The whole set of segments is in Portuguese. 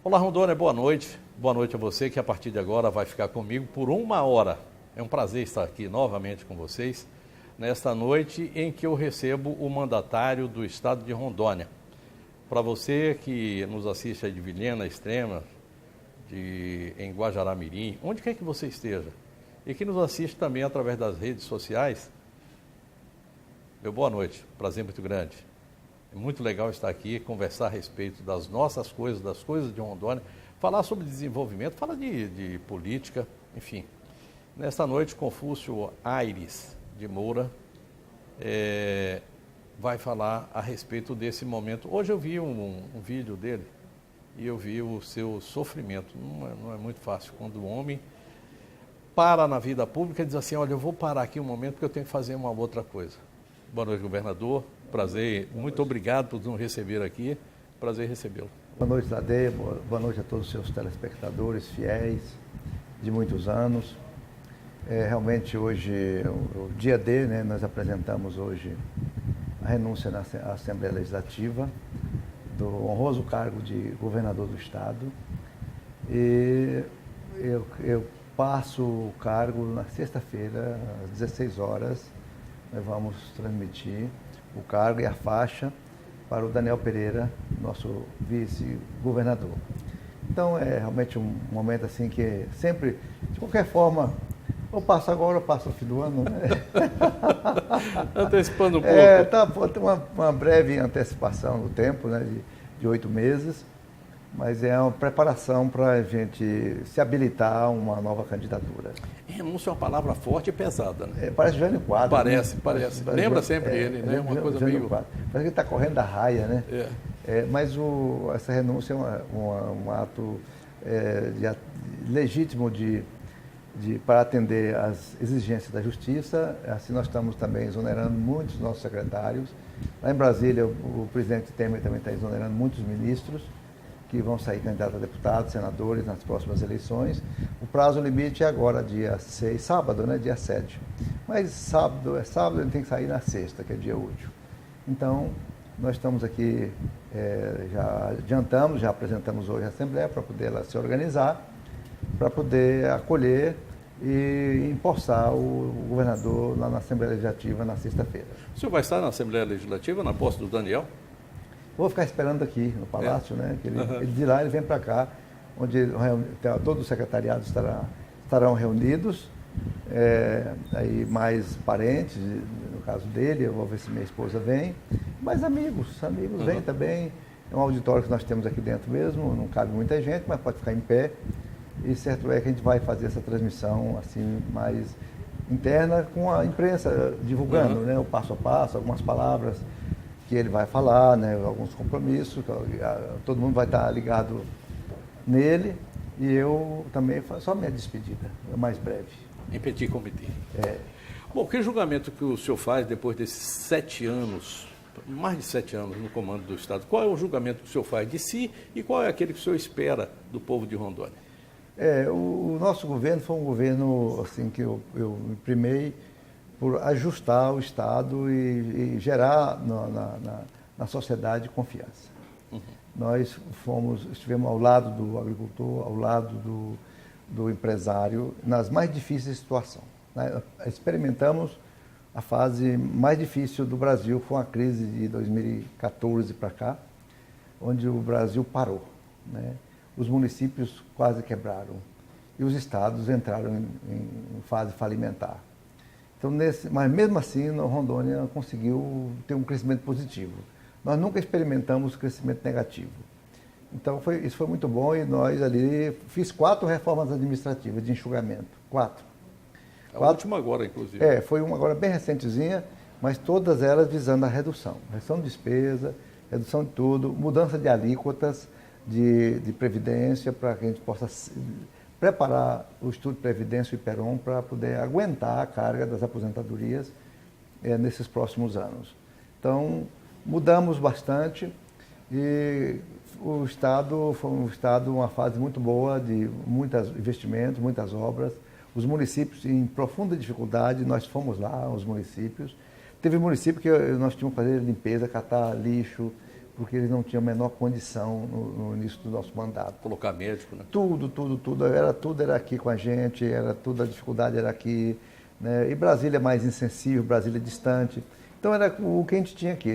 Olá, Rondônia, boa noite. Boa noite a você que a partir de agora vai ficar comigo por 1 hora. É um prazer estar aqui novamente com vocês, nesta noite em que eu recebo o mandatário do estado de Rondônia. Para você que nos assiste aí de Vilhena Extrema, em Guajará-Mirim, onde quer que você esteja, e que nos assiste também através das redes sociais, meu boa noite, prazer muito grande. É muito legal estar aqui, conversar a respeito das nossas coisas, das coisas de Rondônia, falar sobre desenvolvimento, falar de política, enfim. Nesta noite, Confúcio Aires de Moura vai falar a respeito desse momento. Hoje eu vi um vídeo dele e eu vi o seu sofrimento. Não é muito fácil quando o homem para na vida pública e diz assim, olha, eu vou parar aqui um momento porque eu tenho que fazer uma outra coisa. Boa noite, governador. Prazer, muito obrigado por nos receber aqui. Prazer recebê-lo. Boa noite, Ladê. Boa noite a todos os seus telespectadores fiéis de muitos anos. Realmente hoje, o dia D, né, nós apresentamos hoje a renúncia na Assembleia Legislativa do honroso cargo de governador do Estado. E eu passo o cargo na sexta-feira, às 16 horas. Nós vamos transmitir o cargo e a faixa para o Daniel Pereira, nosso vice-governador. Então, é realmente um momento assim que sempre, de qualquer forma, ou passo agora ou passo no fim do ano, né? Antecipando um pouco. Tem uma breve antecipação no tempo, né, de 8 meses, mas é uma preparação para a gente se habilitar a uma nova candidatura. Renúncia é uma palavra forte e pesada, né? Parece Jânio Quadros. Parece. Parece Lembra sempre ele, né? Uma coisa meio... Parece que ele está correndo da raia, né? Mas essa renúncia é um ato legítimo para atender às exigências da Justiça. Assim, nós estamos também exonerando muitos nossos secretários. Lá em Brasília, o presidente Temer também está exonerando muitos ministros que vão sair candidatos a deputados, senadores nas próximas eleições. O prazo limite é agora, dia 6, sábado, né? Dia 7. Mas sábado, ele tem que sair na sexta, que é dia útil. Então, nós estamos aqui, já adiantamos, já apresentamos hoje a Assembleia para poder ela se organizar, para poder acolher e empossar o governador lá na Assembleia Legislativa na sexta-feira. O senhor vai estar na Assembleia Legislativa, na posse do Daniel? Vou ficar esperando aqui no Palácio, né? Que ele de lá ele vem para cá, onde todos os secretariados estarão reunidos, aí mais parentes, no caso dele, eu vou ver se minha esposa vem, mas amigos vêm também. É um auditório que nós temos aqui dentro mesmo, não cabe muita gente, mas pode ficar em pé. E certo é que a gente vai fazer essa transmissão assim mais interna com a imprensa divulgando, né, o passo a passo, algumas palavras que ele vai falar, né, alguns compromissos, todo mundo vai estar ligado nele e eu também faço só minha despedida, é mais breve. Em petit comité. Bom, que julgamento que o senhor faz depois desses 7 anos, mais de 7 anos no comando do Estado? Qual é o julgamento que o senhor faz de si e qual é aquele que o senhor espera do povo de Rondônia? O nosso governo foi um governo assim, que eu me primei por ajustar o Estado e gerar na sociedade confiança. Nós estivemos ao lado do agricultor, ao lado do empresário, nas mais difíceis situações. Experimentamos a fase mais difícil do Brasil, foi uma crise de 2014 para cá, onde o Brasil parou, né? Os municípios quase quebraram e os estados entraram em fase falimentar. Então, mas mesmo assim, Rondônia conseguiu ter um crescimento positivo. Nós nunca experimentamos crescimento negativo. Então, isso foi muito bom e nós ali... Fiz 4 reformas administrativas de enxugamento. 4. A última agora, inclusive. Foi uma agora bem recentezinha, mas todas elas visando a redução. Redução de despesa, redução de tudo, mudança de alíquotas de previdência para que a gente possa preparar o Instituto de Previdência, o IPEROM, para poder aguentar a carga das aposentadorias nesses próximos anos. Então, mudamos bastante e o Estado foi uma fase muito boa de muitos investimentos, muitas obras. Os municípios em profunda dificuldade, nós fomos lá, os municípios. Teve município que nós tínhamos que fazer limpeza, catar lixo, porque eles não tinham a menor condição no início do nosso mandato. Colocar médico, né? Tudo era aqui com a gente, a dificuldade era aqui, né? E Brasília é mais insensível, Brasília é distante. Então era o que a gente tinha aqui,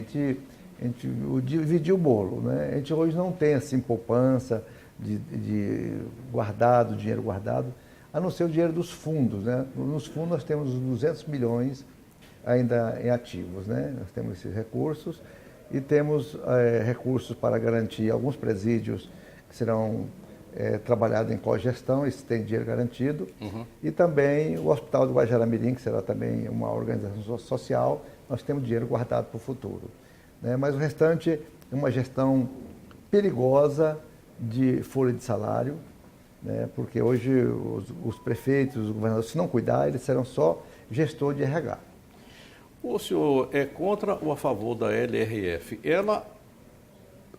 a gente dividia o bolo, né? A gente hoje não tem assim poupança de guardado, dinheiro guardado, a não ser o dinheiro dos fundos, né? Nos fundos nós temos 200 milhões ainda em ativos, né? Nós temos esses recursos e temos recursos para garantir alguns presídios que serão trabalhados em cogestão, esse tem dinheiro garantido, e também o Hospital do Guajará-Mirim, que será também uma organização social, nós temos dinheiro guardado para o futuro, né? Mas o restante é uma gestão perigosa de folha de salário, né? Porque hoje os prefeitos, os governadores, se não cuidar, eles serão só gestor de RH. O senhor é contra ou a favor da LRF? Ela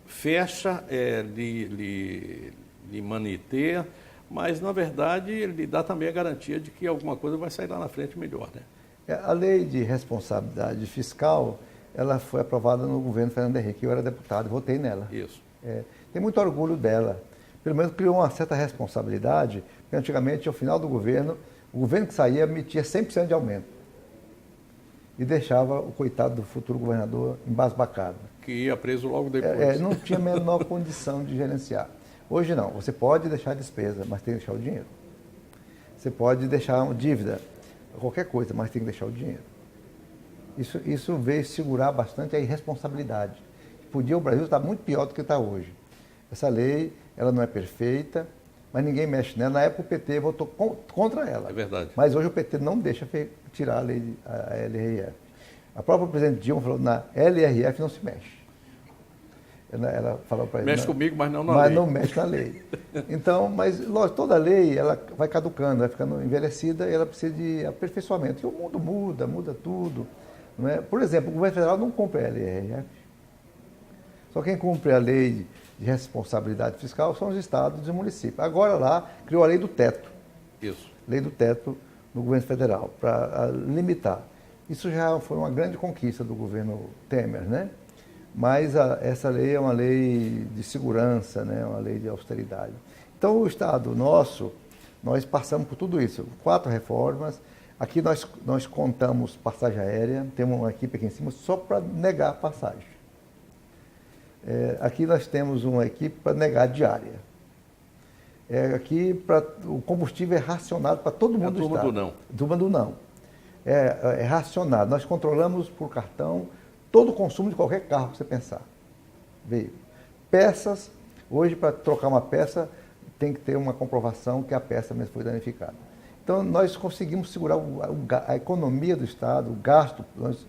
fecha, lhe manter, mas, na verdade, lhe dá também a garantia de que alguma coisa vai sair lá na frente melhor, né? A lei de responsabilidade fiscal, ela foi aprovada no governo Fernando Henrique. Eu era deputado, votei nela. Isso. Tem muito orgulho dela. Pelo menos criou uma certa responsabilidade, porque antigamente, ao final do governo, o governo que saía emitia 100% de aumento. E deixava o coitado do futuro governador embasbacado. Que ia preso logo depois. Não tinha a menor condição de gerenciar. Hoje não, você pode deixar despesa, mas tem que deixar o dinheiro. Você pode deixar uma dívida, qualquer coisa, mas tem que deixar o dinheiro. Isso veio segurar bastante a irresponsabilidade. O Brasil está muito pior do que está hoje. Essa lei, ela não é perfeita, mas ninguém mexe nela. Na época o PT votou contra ela. É verdade. Mas hoje o PT não deixa tirar a lei, a LRF. A própria presidente Dilma falou, na LRF não se mexe. Ela falou para ele... Mexe comigo, mas não na lei. Mas lei. não mexe na lei. Então, mas lógico, toda lei, ela vai caducando, vai ficando envelhecida e ela precisa de aperfeiçoamento. E o mundo muda tudo. Não é? Por exemplo, o governo federal não cumpre a LRF. Só quem cumpre a lei de responsabilidade fiscal são os estados e os municípios. Agora lá, criou a lei do teto. Isso. Lei do teto no governo federal, para limitar. Isso já foi uma grande conquista do governo Temer, né? Mas essa lei é uma lei de segurança, né? Uma lei de austeridade. Então, o Estado nosso, nós passamos por tudo isso. 4 reformas. Aqui nós contamos passagem aérea, temos uma equipe aqui em cima só para negar a passagem. Aqui nós temos uma equipe para negar a diária. Aqui o combustível é racionado para todo mundo do Estado. Do não. Turma do não. É racionado. Nós controlamos por cartão todo o consumo de qualquer carro que você pensar. Veio. Peças, hoje para trocar uma peça tem que ter uma comprovação que a peça mesmo foi danificada. Então nós conseguimos segurar a economia do Estado, o gasto, nós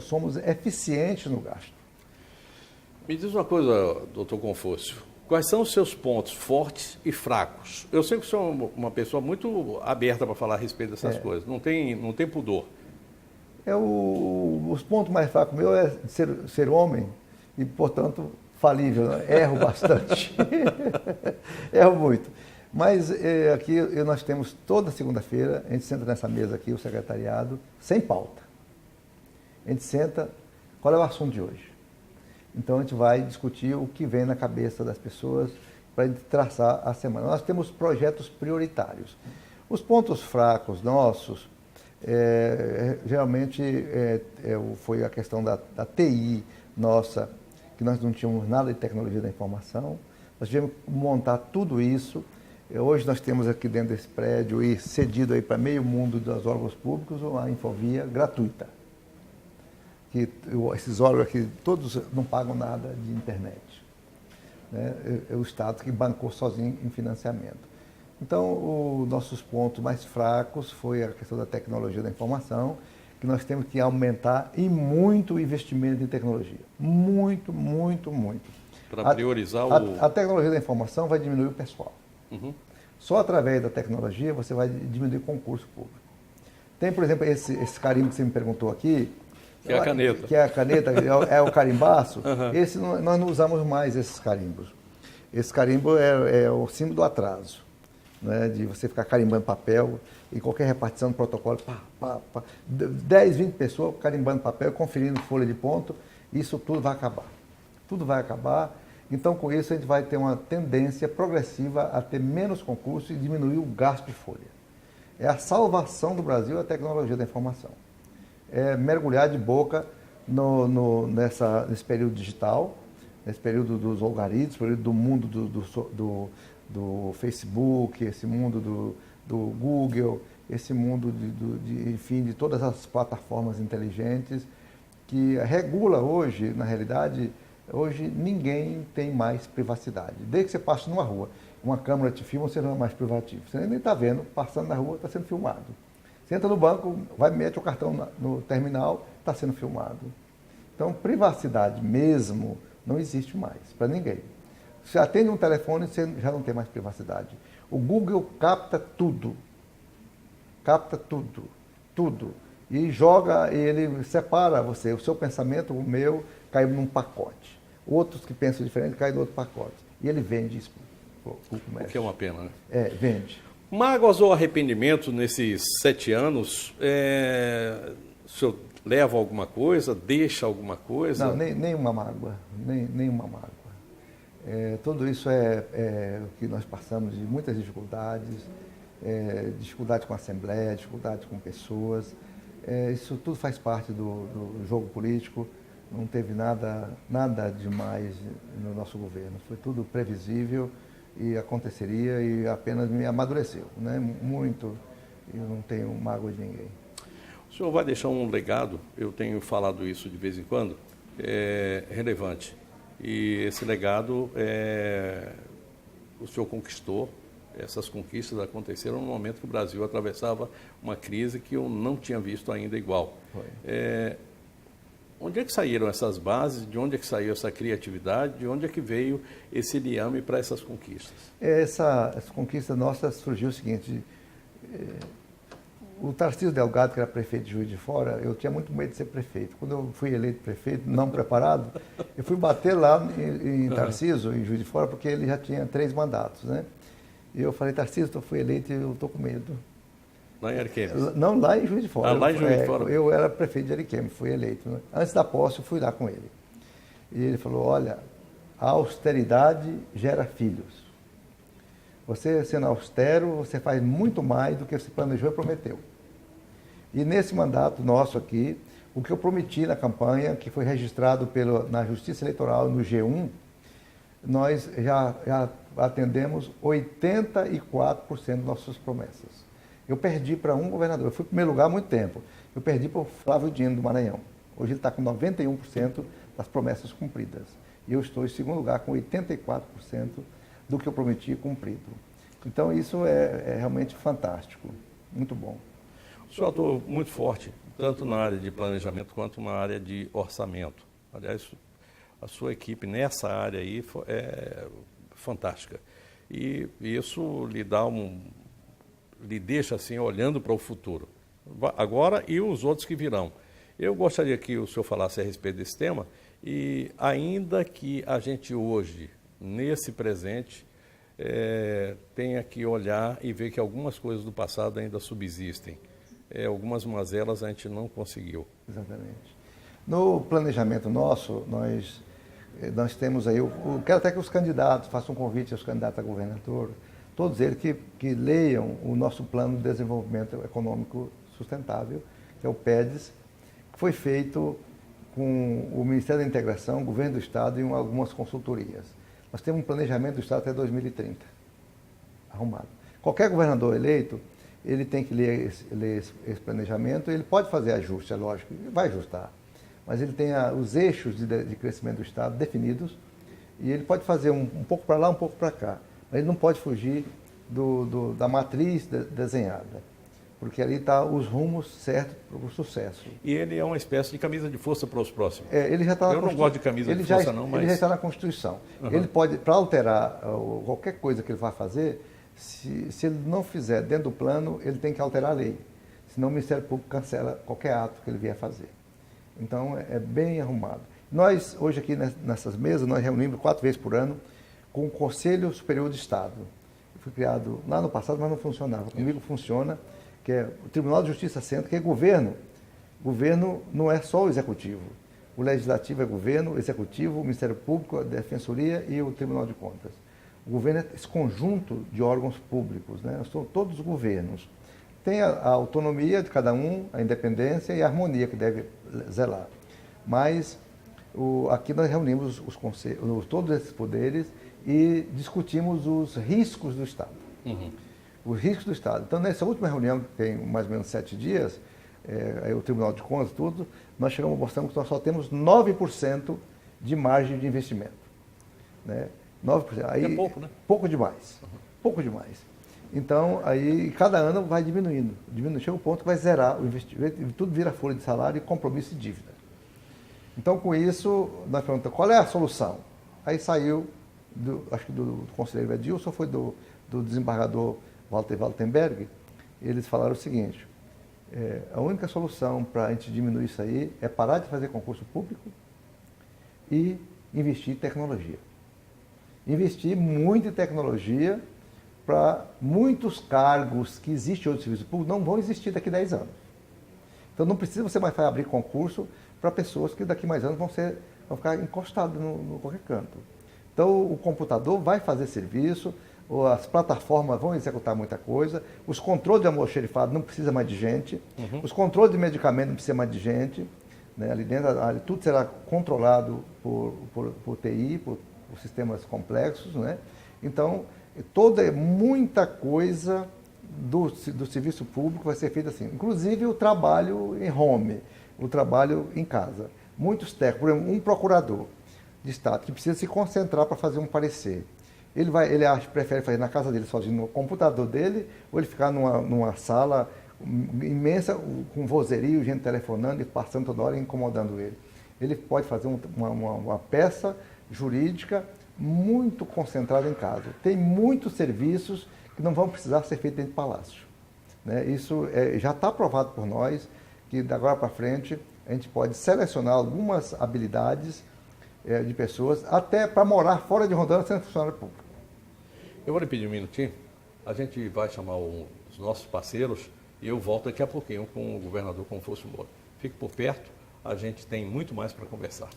somos eficientes no gasto. Me diz uma coisa, doutor Confúcio, quais são os seus pontos fortes e fracos? Eu sei que o senhor é uma pessoa muito aberta para falar a respeito dessas coisas, não tem pudor. Os pontos mais fracos meu é ser homem e, portanto, falível, né? Erro bastante, erro muito. Mas aqui nós temos toda segunda-feira, a gente senta nessa mesa aqui, o secretariado, sem pauta. A gente senta, qual é o assunto de hoje? Então a gente vai discutir o que vem na cabeça das pessoas para traçar a semana. Nós temos projetos prioritários. Os pontos fracos nossos, geralmente foi a questão da TI nossa, que nós não tínhamos nada de tecnologia da informação. Nós tivemos que montar tudo isso. Hoje nós temos aqui dentro desse prédio e cedido aí para meio mundo dos órgãos públicos uma infovia gratuita. Que esses órgãos aqui, todos não pagam nada de internet. Né? É o Estado que bancou sozinho em financiamento. Então, os nossos pontos mais fracos foi a questão da tecnologia da informação, que nós temos que aumentar e muito o investimento em tecnologia. Muito, muito, muito. Para priorizar a tecnologia da informação vai diminuir o pessoal. Uhum. Só através da tecnologia você vai diminuir o concurso público. Tem, por exemplo, esse carimbo que você me perguntou aqui, que é a caneta. Que é a caneta, é o carimbaço. Uhum. Esse nós não usamos mais esses carimbos. Esse carimbo é o símbolo do atraso, né? De você ficar carimbando papel e qualquer repartição do protocolo, 10, 20 pessoas carimbando papel, conferindo folha de ponto Isso tudo vai acabar. Tudo vai acabar. Então, com isso, a gente vai ter uma tendência progressiva a ter menos concursos e diminuir o gasto de folha. É a salvação do Brasil a tecnologia da informação. É mergulhar de boca nesse período digital, nesse período dos algoritmos, período do mundo do Facebook, esse mundo do Google, esse mundo enfim, de todas as plataformas inteligentes que regula hoje, na realidade, hoje ninguém tem mais privacidade. Desde que você passe numa rua, uma câmera te filma, você não é mais privativo. Você nem está vendo, passando na rua, está sendo filmado. Você entra no banco, mete o cartão no terminal, está sendo filmado. Então, privacidade mesmo não existe mais para ninguém. Você atende um telefone, você já não tem mais privacidade. O Google capta tudo. Capta tudo. Tudo. E joga, ele separa você. O seu pensamento, o meu, cai num pacote. Outros que pensam diferente caem no outro pacote. E ele vende isso para o comércio. O que é uma pena, né? Vende. Mágoas ou arrependimento nesses 7 anos? O senhor leva alguma coisa? Deixa alguma coisa? Não, nenhuma mágoa. Nenhuma mágoa. Tudo isso é o que nós passamos de muitas dificuldades, dificuldade com a Assembleia, dificuldade com pessoas. Isso tudo faz parte do jogo político. Não teve nada demais no nosso governo. Foi tudo previsível e aconteceria e apenas me amadureceu, né? Muito. Eu não tenho mágoa de ninguém. O senhor vai deixar um legado, eu tenho falado isso de vez em quando, relevante. E esse legado o senhor conquistou. Essas conquistas aconteceram no momento que o Brasil atravessava uma crise que eu não tinha visto ainda igual. Onde é que saíram essas bases? De onde é que saiu essa criatividade? De onde é que veio esse liame para essas conquistas? Essa conquista nossa surgiu o seguinte: o Tarcísio Delgado, que era prefeito de Juiz de Fora, eu tinha muito medo de ser prefeito. Quando eu fui eleito prefeito, não preparado, eu fui bater lá em Tarcísio, em Juiz de Fora, porque ele já tinha 3 mandatos, né? E eu falei: Tarcísio, eu fui eleito e eu estou com medo. Lá em Ariquemes? Não, lá em Juiz de Fora. Lá em Juiz de Fora? Eu era prefeito de Ariquemes, fui eleito, né? Antes da posse, eu fui lá com ele. E ele falou: olha, a austeridade gera filhos. Você, sendo austero, você faz muito mais do que você planejou e prometeu. E nesse mandato nosso aqui, o que eu prometi na campanha, que foi registrado na Justiça Eleitoral, no G1, nós já atendemos 84% das nossas promessas. Eu perdi para um governador. Eu fui em primeiro lugar há muito tempo. Eu perdi para o Flávio Dino, do Maranhão. Hoje ele está com 91% das promessas cumpridas. E eu estou em segundo lugar com 84% do que eu prometi cumprido. Então isso é realmente fantástico. Muito bom. O senhor atua muito forte, tanto na área de planejamento quanto na área de orçamento. Aliás, a sua equipe nessa área aí é fantástica. E isso lhe deixa assim olhando para o futuro. Agora e os outros que virão. Eu gostaria que o senhor falasse a respeito desse tema e ainda que a gente hoje, nesse presente, tenha que olhar e ver que algumas coisas do passado ainda subsistem. Algumas mazelas a gente não conseguiu. Exatamente. No planejamento nosso, nós temos aí, eu quero até que os candidatos, façam um convite aos candidatos a governador, todos eles que leiam o nosso Plano de Desenvolvimento Econômico Sustentável, que é o PEDES, que foi feito com o Ministério da Integração, o Governo do Estado e algumas consultorias. Nós temos um planejamento do Estado até 2030, arrumado. Qualquer governador eleito, ele tem que ler esse planejamento, ele pode fazer ajuste, é lógico, ele vai ajustar, mas ele tem os eixos de crescimento do Estado definidos e ele pode fazer um pouco para lá, um pouco para cá. Ele não pode fugir da matriz desenhada, porque ali está os rumos certos para o sucesso. E ele é uma espécie de camisa de força para os próximos. Ele já está. Eu não gosto de camisa de força, não, mas... Ele já está na Constituição. Uhum. Ele pode, para alterar qualquer coisa que ele vá fazer, se ele não fizer dentro do plano, ele tem que alterar a lei. Senão o Ministério Público cancela qualquer ato que ele vier fazer. Então, é bem arrumado. Nós, hoje aqui nessas mesas, nós reunimos 4 vezes por ano com o Conselho Superior de Estado. Foi criado lá no passado, mas não funcionava. Comigo funciona, que é o Tribunal de Justiça Centro, que é governo. Governo não é só o executivo. O Legislativo é governo, o Executivo, o Ministério Público, a Defensoria e o Tribunal de Contas. O governo é esse conjunto de órgãos públicos, né? São todos os governos. Tem a autonomia de cada um, a independência e a harmonia que deve zelar. Mas aqui nós reunimos os conselhos, todos esses poderes e discutimos os riscos do Estado. Os riscos do Estado. Então, nessa última reunião, que tem mais ou menos 7 dias, o Tribunal de Contas, tudo, nós chegamos a mostrar que nós só temos 9% de margem de investimento. Né? 9%. Aí, é pouco, né? Pouco demais. Pouco demais. Então, aí, cada ano vai diminuindo. Chega um ponto que vai zerar o investimento, e tudo vira folha de salário e compromisso de dívida. Então, com isso, nós perguntamos qual é a solução. Aí saiu, acho que do conselheiro Edilson, foi do desembargador Walter Waltenberg, eles falaram o seguinte: a única solução para a gente diminuir isso aí é parar de fazer concurso público e investir em tecnologia. Investir muito em tecnologia para muitos cargos que existem hoje no serviço público não vão existir daqui a 10 anos. Então não precisa você mais abrir concurso para pessoas que daqui a mais anos vão ficar encostadas no qualquer canto. Então o computador vai fazer serviço, as plataformas vão executar muita coisa, os controles de almoxerifado não precisa mais de gente, os controles de medicamento não precisa mais de gente, né? Ali dentro tudo será controlado por TI, por sistemas complexos, né? Então, muita coisa do serviço público vai ser feita assim, inclusive o trabalho em home, o trabalho em casa. Muitos técnicos, por exemplo, um procurador de Estado que precisa se concentrar para fazer um parecer. Ele prefere fazer na casa dele sozinho, no computador dele, ou ele ficar numa sala imensa, com vozerio, gente telefonando e passando toda hora e incomodando ele. Ele pode fazer uma peça jurídica muito concentrada em casa. Tem muitos serviços que não vão precisar ser feitos dentro do palácio. Né? Isso já está aprovado por nós, que da agora para frente a gente pode selecionar algumas habilidades de pessoas, até para morar fora de Rondônia sendo funcionário público. Eu vou lhe pedir um minutinho, a gente vai chamar os nossos parceiros e eu volto daqui a pouquinho com o governador Confúcio Moura. Fique por perto, a gente tem muito mais para conversar.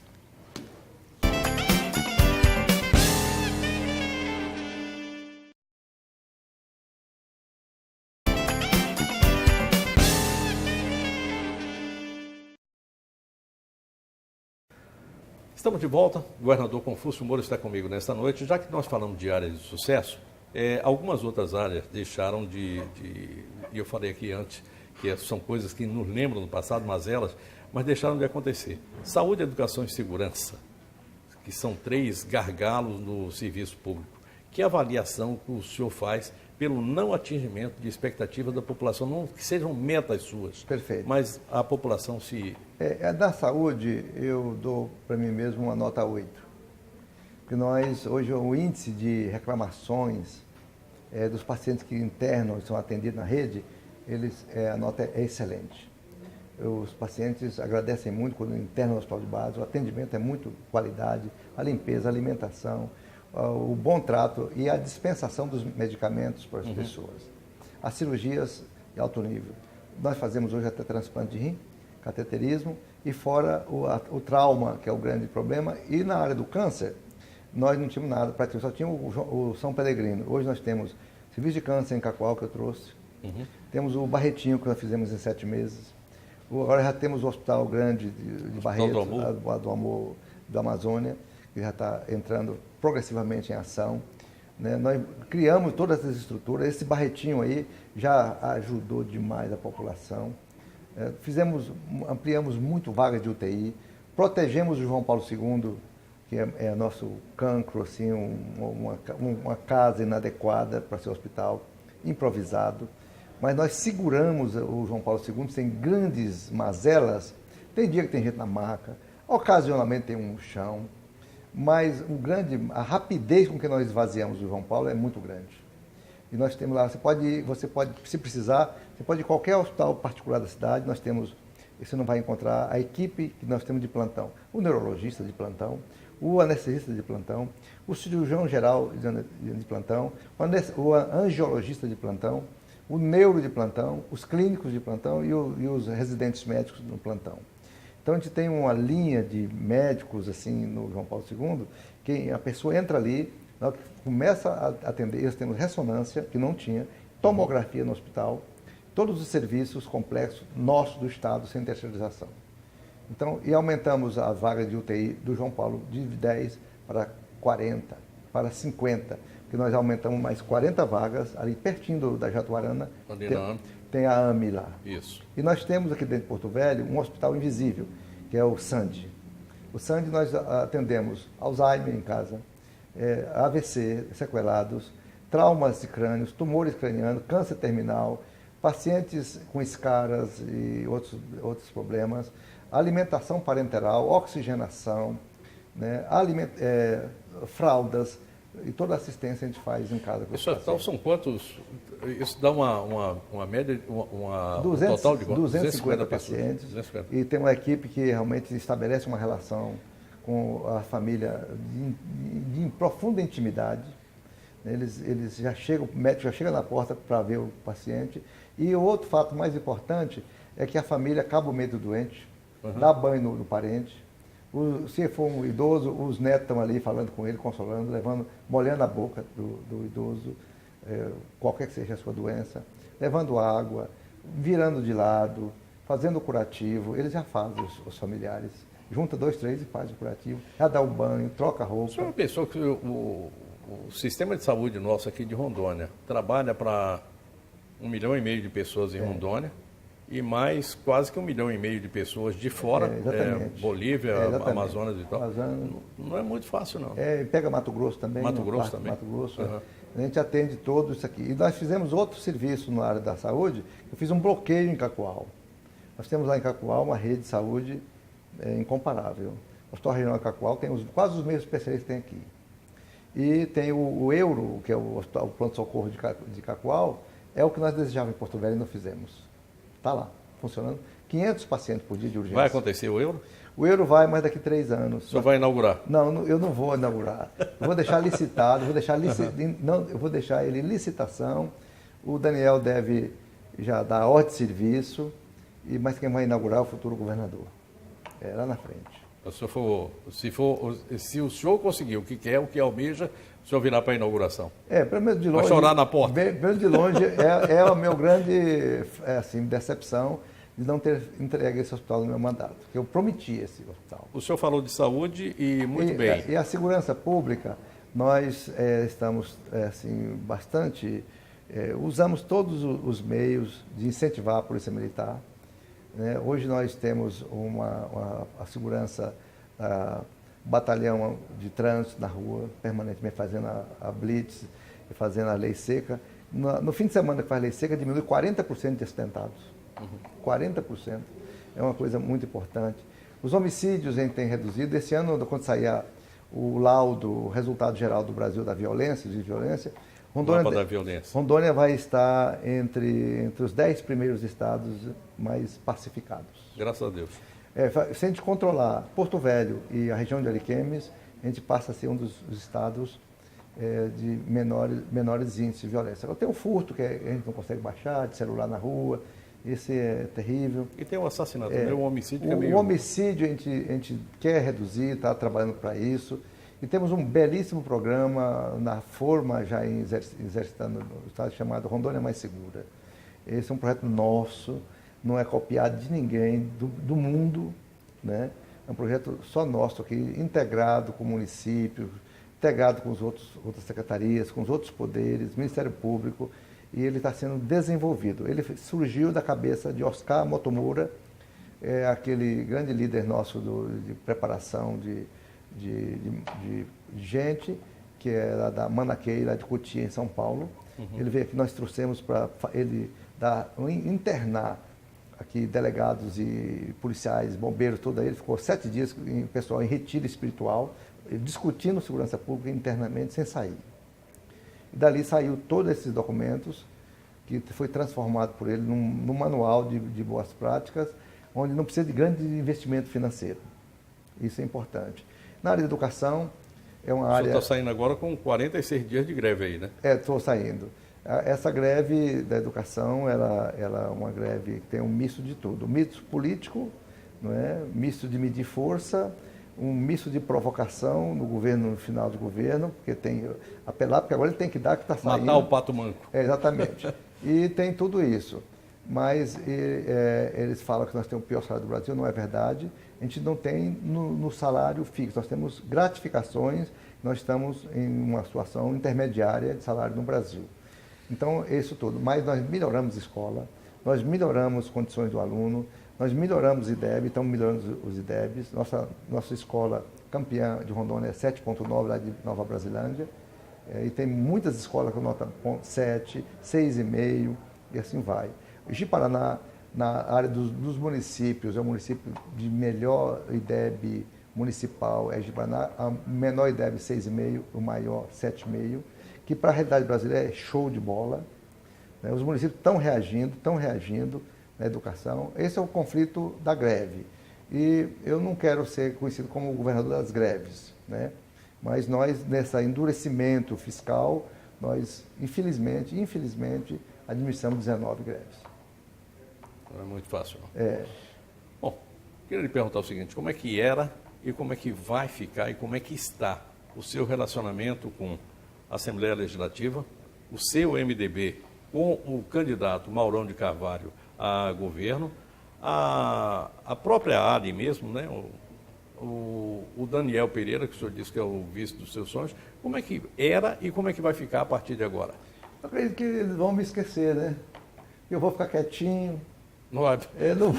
Estamos de volta, o governador Confúcio Moura está comigo nesta noite. Já que nós falamos de áreas de sucesso, algumas outras áreas deixaram e eu falei aqui antes, que são coisas que nos lembram do passado, mas deixaram de acontecer. Saúde, educação e segurança, que são 3 gargalos no serviço público. Que avaliação que o senhor faz pelo não atingimento de expectativa da população, não que sejam metas suas, perfeito, mas a população se... Da saúde, eu dou para mim mesmo uma nota 8. Porque hoje, o índice de reclamações dos pacientes que internam e são atendidos na rede, a nota é excelente. Os pacientes agradecem muito quando internam no hospital de base, o atendimento é muito qualidade, a limpeza, a alimentação, o bom trato e a dispensação dos medicamentos para as pessoas. As cirurgias de alto nível. Nós fazemos hoje até transplante de rim, cateterismo, e fora o trauma, que é o grande problema. E na área do câncer, nós não tínhamos nada, praticamente só tínhamos o São Pelegrino. Hoje nós temos serviço de câncer em Cacoal, que eu trouxe. Temos o Barretinho, que nós fizemos em 7 meses. Agora já temos o Hospital Grande de Barretos, do Amor da Amazônia, que já está entrando progressivamente em ação. Né? Nós criamos todas essas estruturas, esse Barretinho aí já ajudou demais a população. Ampliamos muito vagas de UTI, protegemos o João Paulo II, que é nosso cancro, assim, uma casa inadequada para ser hospital, improvisado. Mas nós seguramos o João Paulo II sem grandes mazelas. Tem dia que tem gente na maca, ocasionalmente tem um chão, mas a rapidez com que nós esvaziamos o João Paulo é muito grande. E nós temos lá, você pode, se precisar, você pode ir a qualquer hospital particular da cidade, você não vai encontrar a equipe que nós temos de plantão, o neurologista de plantão, o anestesista de plantão, o cirurgião geral de plantão, o angiologista de plantão, o neuro de plantão, os clínicos de plantão e os residentes médicos no plantão. Então, a gente tem uma linha de médicos, assim, no João Paulo II, que a pessoa entra ali, na hora que começa a atender, eles têm ressonância, que não tinha, tomografia no hospital, todos os serviços complexos nossos do Estado, sem terceirização. Então, e aumentamos a vaga de UTI do João Paulo de 10 para 40, para 50, porque nós aumentamos mais 40 vagas, ali pertinho da Jatuarana, tem a AME lá. Isso. E nós temos aqui dentro de Porto Velho um hospital invisível, que é o SAND. O SAND nós atendemos Alzheimer em casa, AVC, sequelados, traumas de crânios, tumores cranianos, câncer terminal, pacientes com escaras e outros problemas, alimentação parenteral, oxigenação, né, fraldas, e toda a assistência a gente faz em casa. Isso então são quantos? Isso dá uma média, um total de 250 pacientes. 250. E tem uma equipe que realmente estabelece uma relação com a família de profunda intimidade. Eles já chegam, o médico já chega na porta para ver o paciente. E o outro fato mais importante é que a família acaba o meio do doente, dá banho no parente. Se for um idoso, os netos estão ali falando com ele, consolando, molhando a boca do idoso, qualquer que seja a sua doença, levando água, virando de lado, fazendo o curativo. Eles já fazem, os familiares. Junta 2, 3 e faz o curativo. Já dá o banho, troca a roupa. O senhor pensou que o sistema de saúde nosso aqui de Rondônia trabalha para 1,5 milhão de pessoas em Rondônia, e mais quase que 1,5 milhão de pessoas de fora, Bolívia, Amazonas e tal. Não é muito fácil, não. Pega Mato Grosso também. Mato Grosso também. Mato Grosso. A gente atende todo isso aqui. E nós fizemos outro serviço na área da saúde. Eu fiz um bloqueio em Cacoal. Nós temos lá em Cacoal uma rede de saúde incomparável. O Hospital Regional de Cacoal tem quase os mesmos especialistas que tem aqui. E tem o Euro, que é o pronto-socorro de Cacoal, é o que nós desejávamos em Porto Velho e não fizemos. Está lá, funcionando. 500 pacientes por dia de urgência. Vai acontecer o Euro? O Euro vai, mas daqui 3 anos. O senhor vai inaugurar? Não, eu não vou inaugurar. Eu vou deixar licitado, eu vou deixar ele em licitação. O Daniel deve já dar ordem de serviço, mas quem vai inaugurar é o futuro governador. Lá na frente. Se o senhor conseguir o que quer, o que almeja, o senhor virá para a inauguração. Pelo menos de longe. Vai chorar na porta. Pelo menos de longe é a minha grande decepção de não ter entregue esse hospital no meu mandato. Porque eu prometi esse hospital. O senhor falou de saúde e muito bem. E a segurança pública, nós estamos bastante. Usamos todos os meios de incentivar a Polícia Militar. Hoje nós temos a segurança, batalhão de trânsito na rua, permanentemente fazendo a blitz e fazendo a lei seca. No fim de semana que faz lei seca, diminui 40% de acidentados. 40%. É uma coisa muito importante. Os homicídios a gente tem reduzido. Esse ano, quando sair o laudo, o resultado geral do Brasil da violência, Rondônia vai estar entre os 10 primeiros estados mais pacificados. Graças a Deus. Se a gente controlar Porto Velho e a região de Ariquemes, a gente passa a ser um dos estados de menores índices de violência. Agora tem o furto, que a gente não consegue baixar, de celular na rua, esse é terrível. E tem o assassinato, o homicídio que é meio... O homicídio a gente quer reduzir, está trabalhando para isso. E temos um belíssimo programa na forma já exercitando no estado chamado Rondônia Mais Segura. Esse é um projeto nosso, não é copiado de ninguém do mundo, né? É um projeto só nosso aqui, integrado com o município, integrado com outras secretarias, com os outros poderes, Ministério Público, e ele está sendo desenvolvido. Ele surgiu da cabeça de Oscar Motomura, aquele grande líder nosso de preparação de gente, que é lá da Manaquei, lá de Cotia, em São Paulo. Ele veio aqui, nós trouxemos para ele internar aqui delegados e policiais, bombeiros, todo ele. Ficou 7 dias, pessoal, em retiro espiritual, discutindo segurança pública internamente, sem sair. E dali saiu todos esses documentos, que foi transformado por ele num manual de boas práticas, onde não precisa de grande investimento financeiro. Isso é importante. Na área de educação, é uma área... O senhor está saindo agora com 46 dias de greve aí, né? Estou saindo. Essa greve da educação, ela é uma greve que tem um misto de tudo. Um misto político, não é? Misto de medir força, um misto de provocação no governo, no final do governo, porque tem apelar, porque agora ele tem que dar que está saindo. Matar o pato manco. Exatamente. E tem tudo isso. Mas eles falam que nós temos o pior salário do Brasil, não é verdade. A gente não tem no salário fixo, nós temos gratificações, nós estamos em uma situação intermediária de salário no Brasil. Então, isso tudo. Mas nós melhoramos a escola, nós melhoramos as condições do aluno, nós melhoramos o IDEB, estamos melhorando os IDEBs. Nossa escola campeã de Rondônia é 7,9 lá de Nova Brasilândia. E tem muitas escolas com nota 7, 6,5 e assim vai. O Ji-Paraná, na área dos municípios, é o município de melhor IDEB municipal, é Ji-Paraná. A menor IDEB 6,5, o maior 7,5, que para a realidade brasileira é show de bola. Os municípios estão reagindo na educação. Esse é o conflito da greve. E eu não quero ser conhecido como o governador das greves, né? Mas nós, nesse endurecimento fiscal, nós, infelizmente, administramos 19 greves. Não é muito fácil, não. É. Bom, queria lhe perguntar o seguinte, como é que era e como é que vai ficar e como é que está o seu relacionamento com a Assembleia Legislativa, o seu MDB com o candidato Maurão de Carvalho a governo, a própria ALE mesmo, né? O Daniel Pereira, que o senhor disse que é o vice dos seus sonhos, como é que era e como é que vai ficar a partir de agora? Eu acredito que eles vão me esquecer, né? Eu vou ficar quietinho. Não vai, não,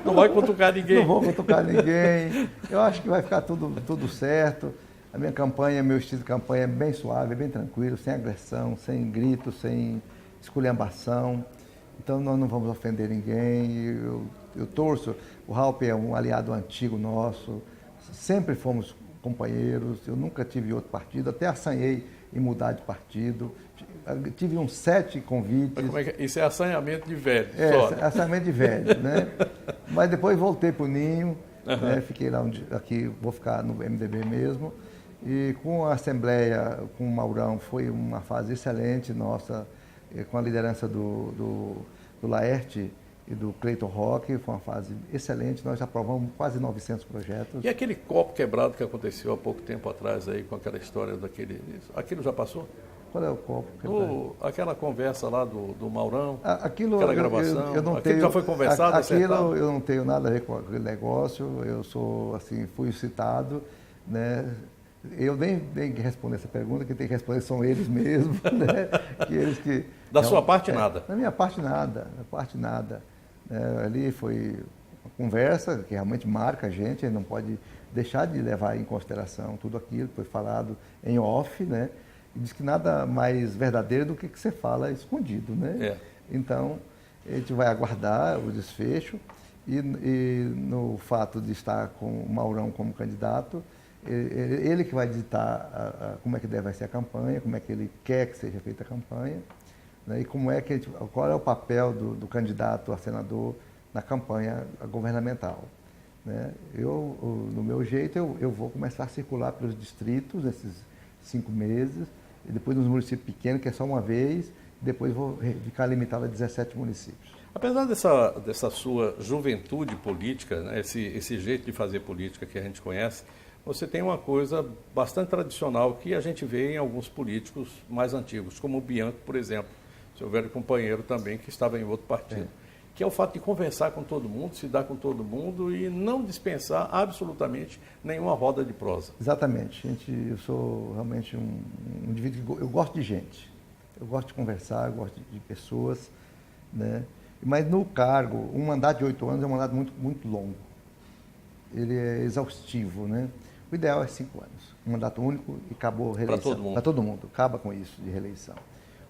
não vai cutucar ninguém. Não vou cutucar ninguém. Eu acho que vai ficar tudo certo. A minha campanha, meu estilo de campanha é bem suave, bem tranquilo, sem agressão, sem grito, sem esculhambação. Então, nós não vamos ofender ninguém. Eu torço. O Raup é um aliado antigo nosso. Sempre fomos companheiros. Eu nunca tive outro partido. Até assanhei em mudar de partido. Tive uns 7 convites. Mas como é que, isso é assanhamento de velho. Assanhamento de velho, né? Mas depois voltei para o Ninho. Né? Fiquei lá aqui, vou ficar no MDB mesmo. E com a Assembleia, com o Maurão, foi uma fase excelente nossa, com a liderança do Laerte e do Cleiton Roque, foi uma fase excelente, nós aprovamos quase 900 projetos. E aquele copo quebrado que aconteceu há pouco tempo atrás aí, com aquela história daquele... Aquilo já passou? Qual é o copo quebrado? Aquela conversa lá do Maurão, aquela gravação, eu não aquilo já foi conversado, aquilo eu não tenho nada a ver com aquele negócio, eu sou, assim, fui citado, né? Eu nem tenho que responder essa pergunta, quem tem que responder são eles mesmos, né? Da sua parte, nada? Da minha parte, nada. Ali foi uma conversa que realmente marca a gente não pode deixar de levar em consideração tudo aquilo que foi falado em off, né? E diz que nada mais verdadeiro do que você fala escondido, né? Então, a gente vai aguardar o desfecho e no fato de estar com o Maurão como candidato, ele que vai ditar como é que deve ser a campanha, como é que ele quer que seja feita a campanha, né, e qual é o papel do candidato a senador na campanha governamental. Né? No meu jeito, eu vou começar a circular pelos distritos nesses 5 meses, e depois nos municípios pequenos, que é só uma vez, depois vou ficar limitado a 17 municípios. Apesar dessa sua juventude política, né, esse jeito de fazer política que a gente conhece, você tem uma coisa bastante tradicional que a gente vê em alguns políticos mais antigos, como o Bianco, por exemplo, seu velho companheiro também, que estava em outro partido, que é o fato de conversar com todo mundo, se dar com todo mundo e não dispensar absolutamente nenhuma roda de prosa. Exatamente. Eu sou realmente um indivíduo que eu gosto de gente, eu gosto de conversar, eu gosto de pessoas, né? Mas no cargo, um mandato de 8 anos é um mandato muito, muito longo. Ele é exaustivo, né? O ideal é 5 anos. Um mandato único e acabou a reeleição. Para todo mundo. Para todo mundo. Acaba com isso de reeleição.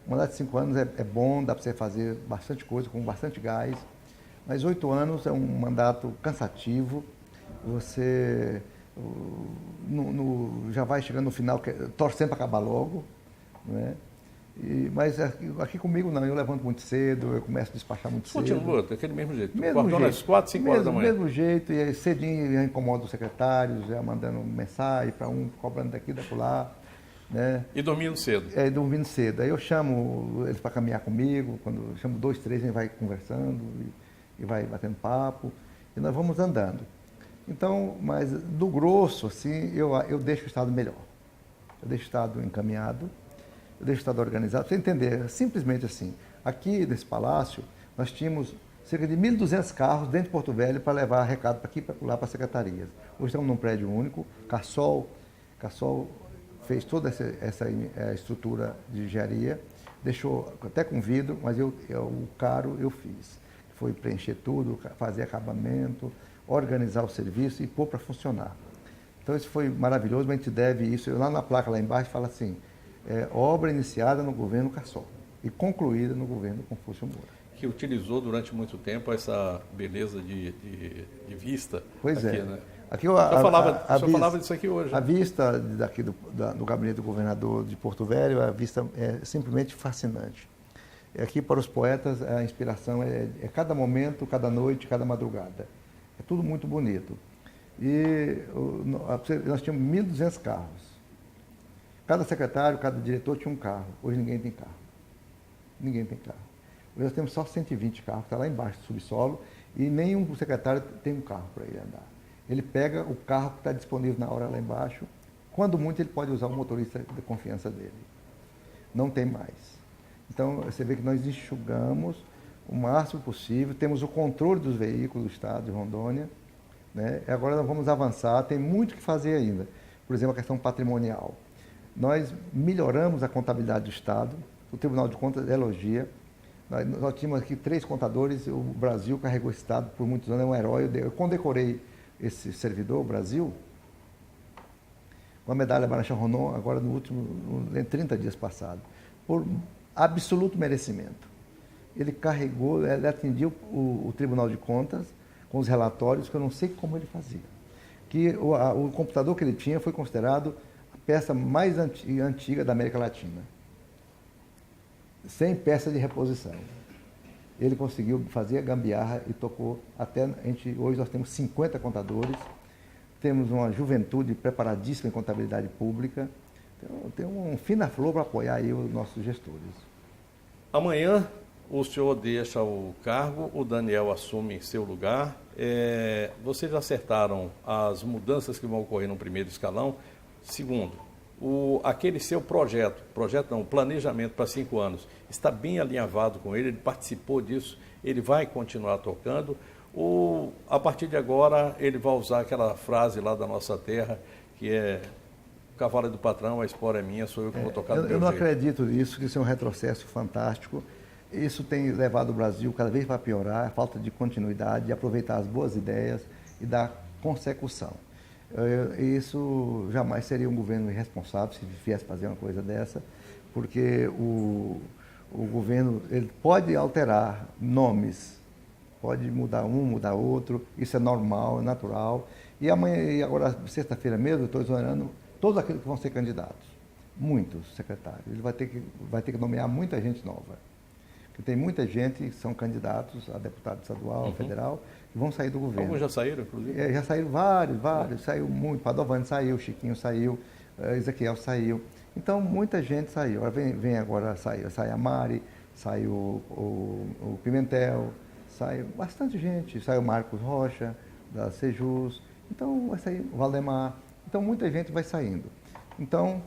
Um mandato de 5 anos é bom, dá para você fazer bastante coisa, com bastante gás. Mas 8 anos é um mandato cansativo. Você já vai chegando no final, torcendo para acabar logo, né? Mas aqui comigo não, eu levanto muito cedo, eu começo a despachar muito cedo. Continua daquele mesmo jeito. Às 4, 5 horas da manhã. Mesmo jeito, e aí cedinho já incomoda os secretários, já mandando mensagem para um, cobrando daqui, daqui lá. Né? E dormindo cedo. Dormindo cedo. Aí eu chamo eles para caminhar comigo, quando eu chamo 2, 3, a gente vai conversando e vai batendo papo. e nós vamos andando. Então, mas do grosso, assim, eu deixo o Estado melhor. Eu deixo o Estado encaminhado, eu deixo o Estado organizado. Para você entender, simplesmente assim, aqui nesse palácio, nós tínhamos cerca de 1.200 carros dentro de Porto Velho para levar recado para aqui e lá para as secretarias. Hoje estamos num prédio único, Cassol fez toda essa estrutura de engenharia, deixou até com vidro, mas o caro eu fiz. Foi preencher tudo, fazer acabamento, organizar o serviço e pôr para funcionar. Então isso foi maravilhoso, mas a gente deve isso, lá na placa lá embaixo fala assim, obra iniciada no governo Cassol e concluída no governo Confúcio Moura. Que utilizou durante muito tempo essa beleza de vista. Pois aqui, é. Né? Aqui o senhor falava disso aqui hoje. A vista daqui do gabinete do governador de Porto Velho, a vista é simplesmente fascinante. Aqui para os poetas a inspiração é cada momento, cada noite, cada madrugada. É tudo muito bonito. E nós tínhamos 1.200 carros. Cada secretário, cada diretor tinha um carro. Hoje ninguém tem carro. Ninguém tem carro. Hoje nós temos só 120 carros, está lá embaixo do subsolo, e nenhum secretário tem um carro para ele andar. Ele pega o carro que está disponível na hora lá embaixo, quando muito ele pode usar o motorista de confiança dele. Não tem mais. Então, você vê que nós enxugamos o máximo possível, temos o controle dos veículos do Estado de Rondônia, né? Agora nós vamos avançar, tem muito o que fazer ainda. Por exemplo, a questão patrimonial. Nós melhoramos a contabilidade do Estado, o Tribunal de Contas elogia. Nós tínhamos aqui 3 contadores, o Brasil carregou esse Estado por muitos anos, é um herói. Eu condecorei esse servidor, o Brasil, com a medalha Marechal Rondon, agora em 30 dias passados, por absoluto merecimento. Ele carregou, ele atendia o Tribunal de Contas com os relatórios, que eu não sei como ele fazia. Que o computador que ele tinha foi considerado a peça mais antiga da América Latina. Sem peça de reposição. Ele conseguiu fazer a gambiarra e tocou até... Hoje nós temos 50 contadores, temos uma juventude preparadíssima em contabilidade pública, então, tem um fina-flor para apoiar aí os nossos gestores. Amanhã o senhor deixa o cargo, o Daniel assume seu lugar. Vocês acertaram as mudanças que vão ocorrer no primeiro escalão. Segundo, aquele seu o planejamento para 5 anos, está bem alinhavado com ele participou disso, ele vai continuar tocando, ou a partir de agora ele vai usar aquela frase lá da nossa terra, que é: o cavalo é do patrão, a espora é minha, sou eu que vou tocar do meu jeito. Eu não acredito nisso, que isso é um retrocesso fantástico. Isso tem levado o Brasil cada vez para piorar, a falta de continuidade, de aproveitar as boas ideias e dar consecução. Isso jamais seria um governo irresponsável se viesse fazer uma coisa dessa, porque o governo ele pode alterar nomes, pode mudar um, mudar outro, isso é normal, é natural. E amanhã, e agora, sexta-feira mesmo, eu estou exonerando todos aqueles que vão ser candidatos, muitos secretários. Ele vai ter que nomear muita gente nova. Porque tem muita gente que são candidatos a deputado estadual, federal, e vão sair do governo. Alguns já saíram, inclusive? Já saíram vários, saiu muito. Padovani saiu, Chiquinho saiu, Ezequiel saiu. Então, muita gente saiu. Vem agora, sai a Mari, saiu o Pimentel, saiu bastante gente. Saiu o Marcos Rocha, da Sejus. Então, vai sair o Valdemar. Então, muita gente vai saindo. Então,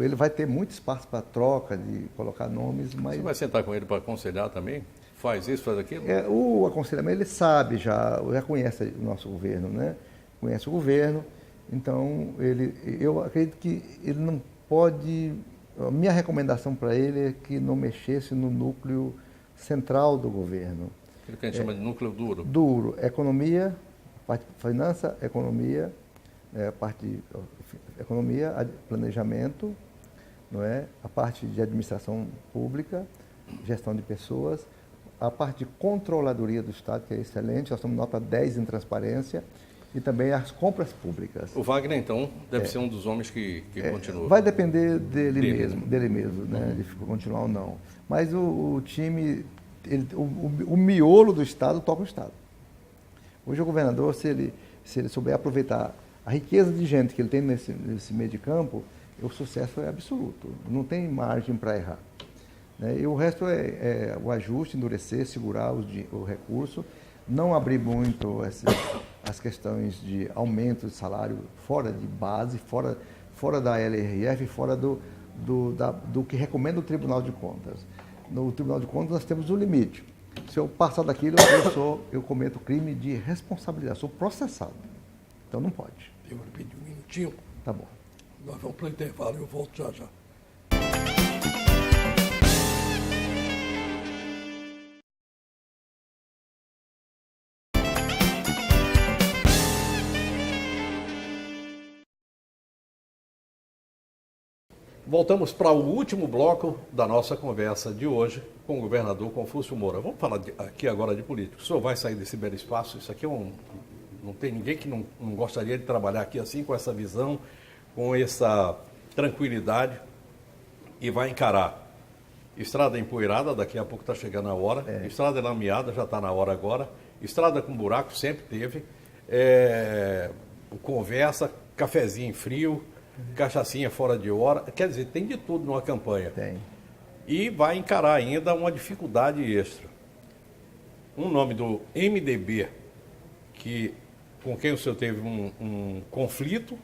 ele vai ter muito espaço para troca, de colocar nomes, mas... Você vai sentar com ele para aconselhar também? Faz isso, faz aquilo? O aconselhamento, ele sabe já conhece o nosso governo, né? Conhece o governo, então eu acredito que ele não pode... A minha recomendação para ele é que não mexesse no núcleo central do governo. Aquilo que a gente chama de núcleo duro. Duro. Economia, parte de finança, economia, planejamento, não é? A parte de administração pública, gestão de pessoas, a parte de controladoria do Estado, que é excelente, nós estamos nota 10 em transparência, e também as compras públicas. O Wagner, então, deve ser um dos homens que continua. Vai depender dele mesmo, né, de continuar ou não. Mas o time, o miolo do Estado toca o Estado. Hoje o governador, se ele souber aproveitar a riqueza de gente que ele tem nesse meio de campo, o sucesso é absoluto. Não tem margem para errar. Né? E o resto é o ajuste, endurecer, segurar o recurso. não abrir muito as questões de aumento de salário fora de base, fora da LRF, fora do que recomenda o Tribunal de Contas. No Tribunal de Contas nós temos um limite. Se eu passar daquilo, eu cometo crime de responsabilidade, sou processado. Então não pode. Eu vou pedir um minutinho. Tá bom. Nós vamos para o intervalo e eu volto já já. Voltamos para o último bloco da nossa conversa de hoje com o governador Confúcio Moura. Vamos falar aqui agora de política. O senhor vai sair desse belo espaço? Isso aqui não tem ninguém que não gostaria de trabalhar aqui assim, com essa visão, com essa tranquilidade, e vai encarar estrada empoeirada, daqui a pouco está chegando a hora, estrada lameada, já está na hora agora, estrada com buraco, sempre teve, conversa, cafezinho frio, cachaçinha fora de hora, quer dizer, tem de tudo numa campanha. Tem. E vai encarar ainda uma dificuldade extra. Um nome do MDB, com quem o senhor teve um conflito,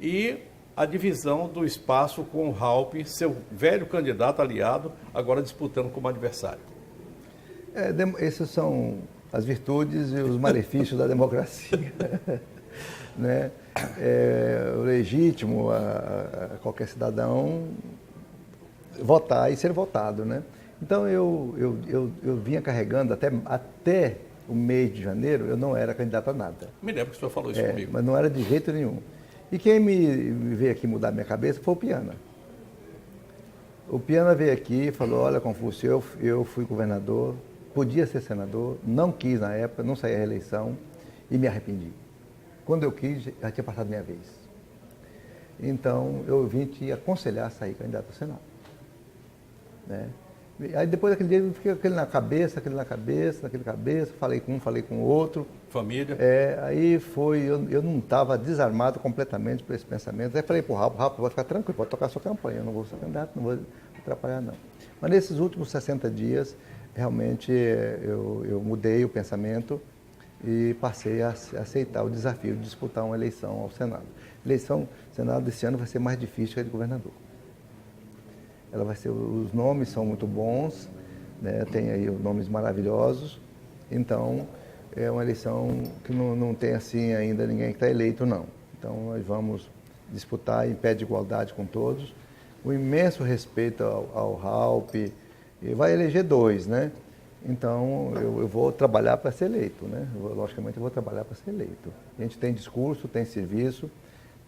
e a divisão do espaço com o Raup, seu velho candidato aliado, agora disputando como adversário. Essas são as virtudes e os malefícios da democracia. Né? É legítimo a qualquer cidadão votar e ser votado, né? Então eu vinha carregando até o mês de janeiro, eu não era candidato a nada. Me lembro que o senhor falou isso comigo. Mas não era de jeito nenhum. E quem me veio aqui mudar minha cabeça foi o Piana. O Piana veio aqui e falou: olha, Confúcio, eu fui governador, podia ser senador, não quis na época, não saí à reeleição e me arrependi. Quando eu quis, já tinha passado minha vez. Então, eu vim te aconselhar a sair candidato ao Senado. Né? Aí depois daquele dia, eu fiquei aquele na cabeça, falei com um, falei com o outro. Família? Aí foi, eu não estava desarmado completamente por esse pensamento. Aí falei para o Rafa, pode ficar tranquilo, pode tocar a sua campanha, eu não vou ser candidato, não vou atrapalhar não. Mas nesses últimos 60 dias, realmente, eu mudei o pensamento e passei a aceitar o desafio de disputar uma eleição ao Senado. A eleição ao Senado desse ano vai ser mais difícil que a de governador. Ela vai ser, os nomes são muito bons, né? Tem aí nomes maravilhosos, então é uma eleição que não tem assim ainda ninguém que está eleito, não. Então nós vamos disputar em pé de igualdade com todos, o imenso respeito ao Raup, e vai eleger 2, né? Então, eu vou trabalhar para ser eleito, né? Logicamente, eu vou trabalhar para ser eleito. A gente tem discurso, tem serviço,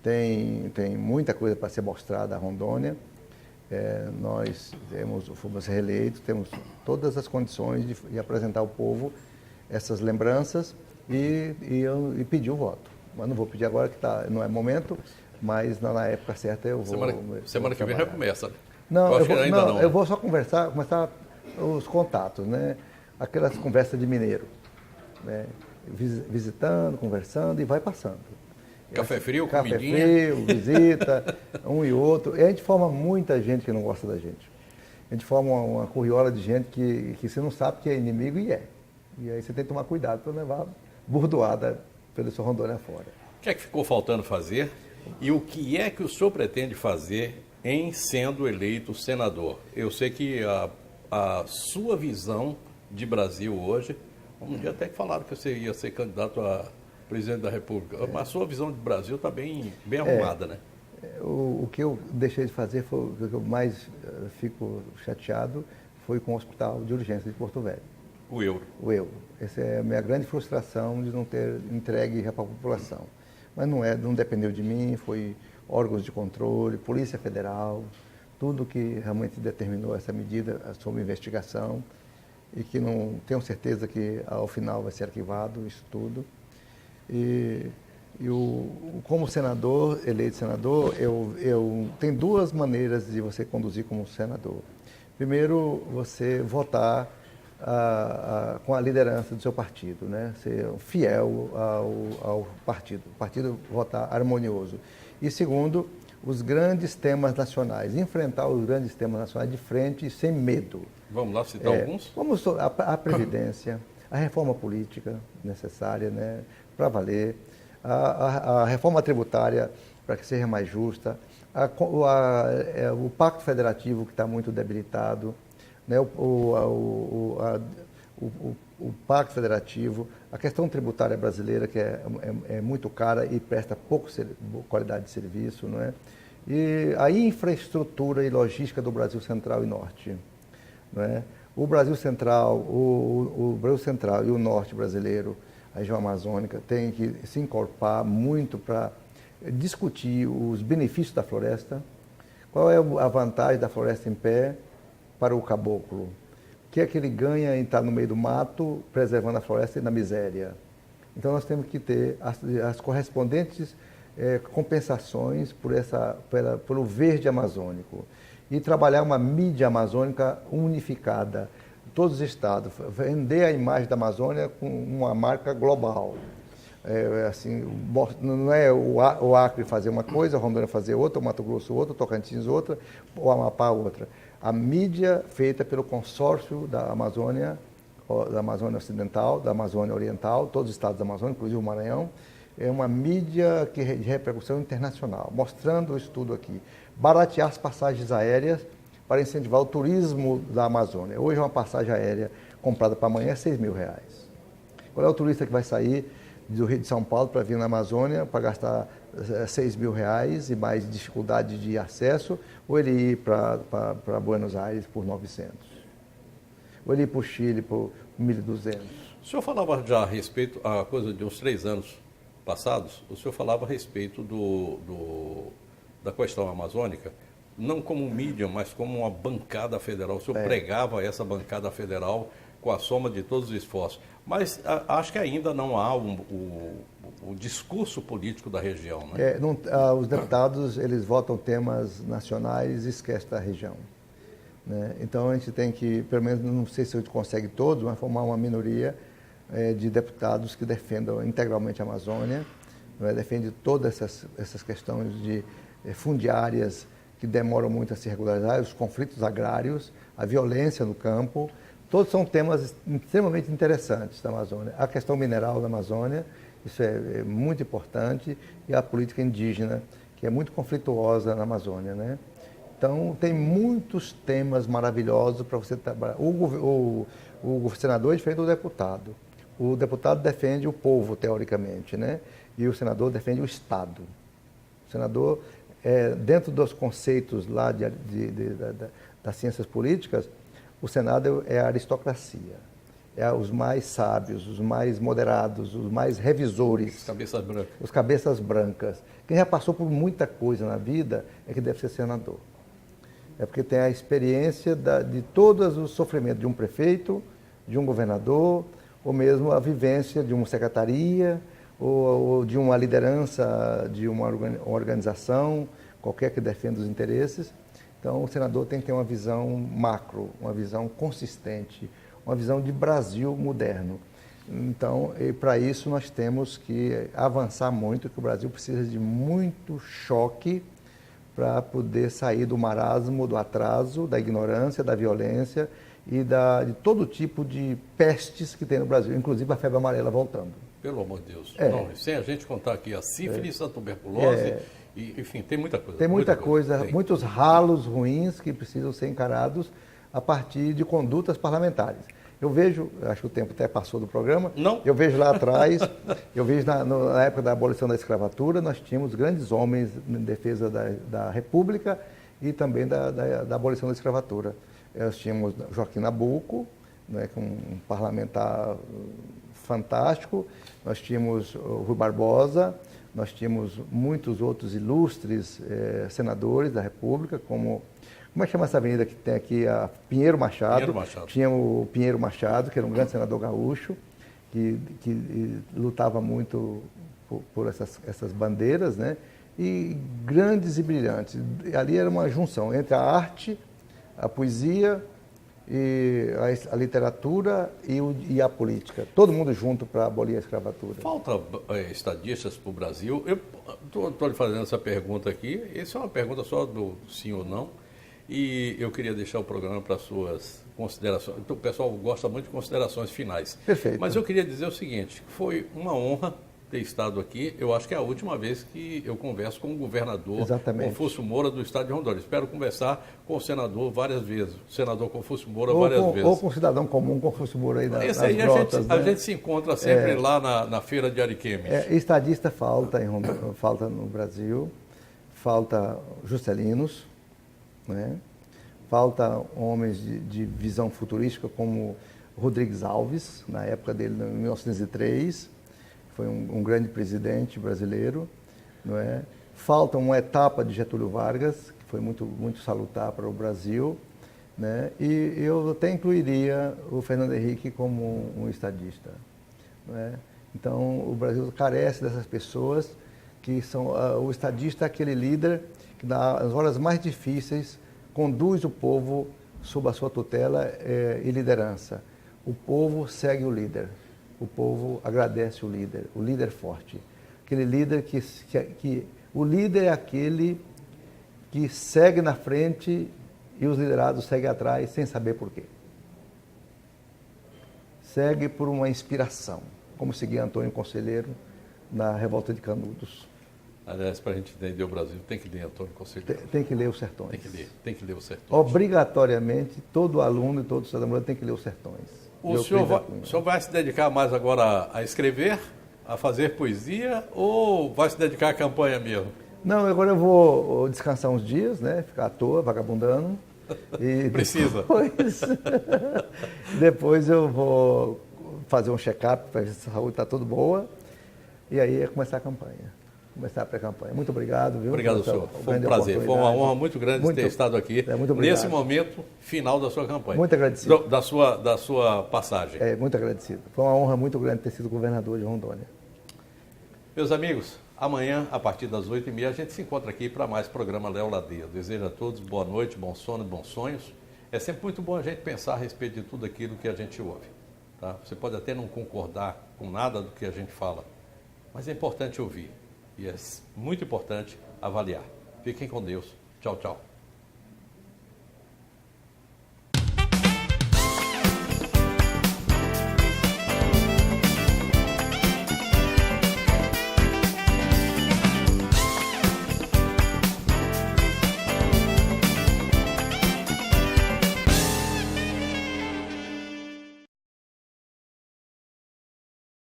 tem muita coisa para ser mostrada a Rondônia. Nós fomos reeleitos, temos todas as condições de apresentar ao povo essas lembranças e pedir o voto. Mas não vou pedir agora, que não é momento, mas na época certa eu vou... Semana que vem já começa, né? Não, eu vou só começar os contatos, né? Aquelas conversas de mineiro, né? Visitando, conversando e vai passando. Café frio, Café comidinha. frio, visita, um e outro. E a gente forma muita gente que não gosta da gente. A gente forma uma curriola de gente que você não sabe que é inimigo e é. E aí você tem que tomar cuidado para não levar burdoada pelo seu Rondônia fora. O que é que ficou faltando fazer e o que é que o senhor pretende fazer em sendo eleito senador? Eu sei que a sua visão de Brasil hoje, um dia até que falaram que você ia ser candidato a presidente da República, mas a sua visão de Brasil está bem arrumada, né? O que eu deixei de fazer, o que eu mais fico chateado, foi com o Hospital de Urgência de Porto Velho. O euro. O euro. Essa é a minha grande frustração de não ter entregue para a população. Mas não dependeu de mim, foi órgãos de controle, Polícia Federal, tudo que realmente determinou essa medida sob investigação e que não tenho certeza que ao final vai ser arquivado isso tudo. Como senador, eleito senador, tem 2 maneiras de você conduzir como senador. Primeiro, você votar com a liderança do seu partido, né? Ser fiel ao partido, o partido votar harmonioso. E segundo, os grandes temas nacionais, enfrentar os grandes temas nacionais de frente e sem medo. Vamos lá citar alguns? A Previdência, a reforma política necessária, né, para valer, a reforma tributária para que seja mais justa, o Pacto Federativo que está muito debilitado, né, o Pacto Federativo, a questão tributária brasileira que é muito cara e presta pouca qualidade de serviço, não é? E a infraestrutura e logística do Brasil Central e Norte, não é? O Brasil Central, o Brasil Central e o Norte brasileiro, a região amazônica, tem que se encorpar muito para discutir os benefícios da floresta, qual é a vantagem da floresta em pé para o caboclo, o que é que ele ganha em estar no meio do mato, preservando a floresta e na miséria. Então nós temos que ter as correspondentes compensações pelo verde amazônico e trabalhar uma mídia amazônica unificada, todos os estados, vender a imagem da Amazônia com uma marca global. Assim, não é o Acre fazer uma coisa, a Rondônia fazer outra, o Mato Grosso outra, o Tocantins outra, o Amapá outra. A mídia feita pelo consórcio da Amazônia Ocidental, da Amazônia Oriental, todos os estados da Amazônia, inclusive o Maranhão, é uma mídia de repercussão internacional, mostrando isso tudo aqui. Baratear as passagens aéreas para incentivar o turismo da Amazônia. Hoje uma passagem aérea comprada para amanhã é R$6.000. Qual é o turista que vai sair do Rio de São Paulo para vir na Amazônia para gastar R$6.000 e mais dificuldade de acesso, ou ele ir para Buenos Aires por 900? Ou ele ir para o Chile por 1.200? O senhor falava já a respeito, a coisa de uns 3 anos passados, o senhor falava a respeito da questão amazônica, não como mídia, mas como uma bancada federal. O senhor pregava essa bancada federal com a soma de todos os esforços. Mas acho que ainda não há o discurso político da região, né? Os deputados, eles votam temas nacionais e esquecem da região, né? Então a gente tem que, pelo menos, não sei se a gente consegue todos, mas formar uma minoria de deputados que defendam integralmente a Amazônia, né? Defende todas essas questões de fundiárias que demoram muito a se regularizar, os conflitos agrários, a violência no campo. Todos são temas extremamente interessantes da Amazônia. A questão mineral da Amazônia, isso é muito importante, e a política indígena, que é muito conflituosa na Amazônia, né? Então, tem muitos temas maravilhosos para você trabalhar. O senador é diferente do deputado. O deputado defende o povo, teoricamente, né? E o senador defende o Estado. O senador, dentro dos conceitos lá das ciências políticas, o Senado é a aristocracia, é os mais sábios, os mais moderados, os mais revisores. Cabeças brancas. Os cabeças brancas. Quem já passou por muita coisa na vida é que deve ser senador. É porque tem a experiência de todos os sofrimentos de um prefeito, de um governador, ou mesmo a vivência de uma secretaria, ou de uma liderança de uma organização, qualquer que defenda os interesses. Então, o senador tem que ter uma visão macro, uma visão consistente, uma visão de Brasil moderno. Então, para isso, nós temos que avançar muito, que o Brasil precisa de muito choque para poder sair do marasmo, do atraso, da ignorância, da violência e de todo tipo de pestes que tem no Brasil, inclusive a febre amarela voltando. Pelo amor de Deus. Não, sem a gente contar aqui a sífilis, a tuberculose... Enfim, tem muita coisa. Tem muita coisa, muitos ralos ruins que precisam ser encarados a partir de condutas parlamentares. Eu vejo, acho que o tempo até passou do programa, não. Eu vejo lá atrás, eu vejo na época da abolição da escravatura, nós tínhamos grandes homens em defesa da República e também da abolição da escravatura. Nós tínhamos Joaquim Nabuco, né, um parlamentar fantástico, nós tínhamos o Rui Barbosa, nós tínhamos muitos outros ilustres senadores da República, como é que chama essa avenida que tem aqui? A Pinheiro Machado. Tinha o Pinheiro Machado, que era um grande senador gaúcho, que lutava muito por essas bandeiras, né? E grandes e brilhantes. Ali era uma junção entre a arte, a poesia, e a literatura e a política. Todo mundo junto para abolir a escravatura. Falta estadistas para o Brasil. Eu estou lhe fazendo essa pergunta aqui. Essa é uma pergunta só do sim ou não. E eu queria deixar o programa para suas considerações. O pessoal gosta muito de considerações finais. Perfeito. Mas eu queria dizer o seguinte, foi uma honra ter estado aqui. Eu acho que é a última vez que eu converso com o governador Exatamente. Confúcio Moura do estado de Rondônia. Espero conversar com o senador várias vezes, o senador Confúcio Moura várias vezes. Ou com o cidadão comum, Confúcio Moura aí Esse nas aí brotas, a gente se encontra sempre lá na feira de Ariquemes. Estadista falta, falta no Brasil, falta Justelinos, né? Falta homens de visão futurística como Rodrigues Alves, na época dele, em 1903, foi um grande presidente brasileiro, não é? Falta uma etapa de Getúlio Vargas, que foi muito, muito salutar para o Brasil, né? E eu até incluiria o Fernando Henrique como um estadista, não é? Então, o Brasil carece dessas pessoas que são... o estadista é aquele líder que, nas horas mais difíceis, conduz o povo sob a sua tutela e liderança. O povo segue o líder. O povo agradece o líder forte. Aquele líder que o líder é aquele que segue na frente e os liderados seguem atrás sem saber por quê. Segue por uma inspiração, como seguia Antônio Conselheiro na Revolta de Canudos. Aliás, para a gente entender o Brasil, tem que ler Antônio Conselheiro. Tem que ler os Sertões. Tem que ler os Sertões. Obrigatoriamente, todo aluno e todo cidadão brasileiro tem que ler os Sertões. O senhor vai se dedicar mais agora a escrever, a fazer poesia, ou vai se dedicar à campanha mesmo? Não, agora eu vou descansar uns dias, né? Ficar à toa, vagabundando. E Precisa. Depois eu vou fazer um check-up para ver se a saúde está tudo boa. E aí é começar a campanha. Começar a pré-campanha. Muito obrigado, viu? Obrigado, senhor. Foi um prazer. Foi uma honra muito grande ter estado aqui nesse momento final da sua campanha. Muito agradecido. Da sua passagem. Muito agradecido. Foi uma honra muito grande ter sido governador de Rondônia. Meus amigos, amanhã, a partir das 8h30, a gente se encontra aqui para mais programa Léo Ladeia. Desejo a todos boa noite, bom sono e bons sonhos. É sempre muito bom a gente pensar a respeito de tudo aquilo que a gente ouve. Tá? Você pode até não concordar com nada do que a gente fala, mas é importante ouvir. E é muito importante avaliar. Fiquem com Deus. Tchau, tchau.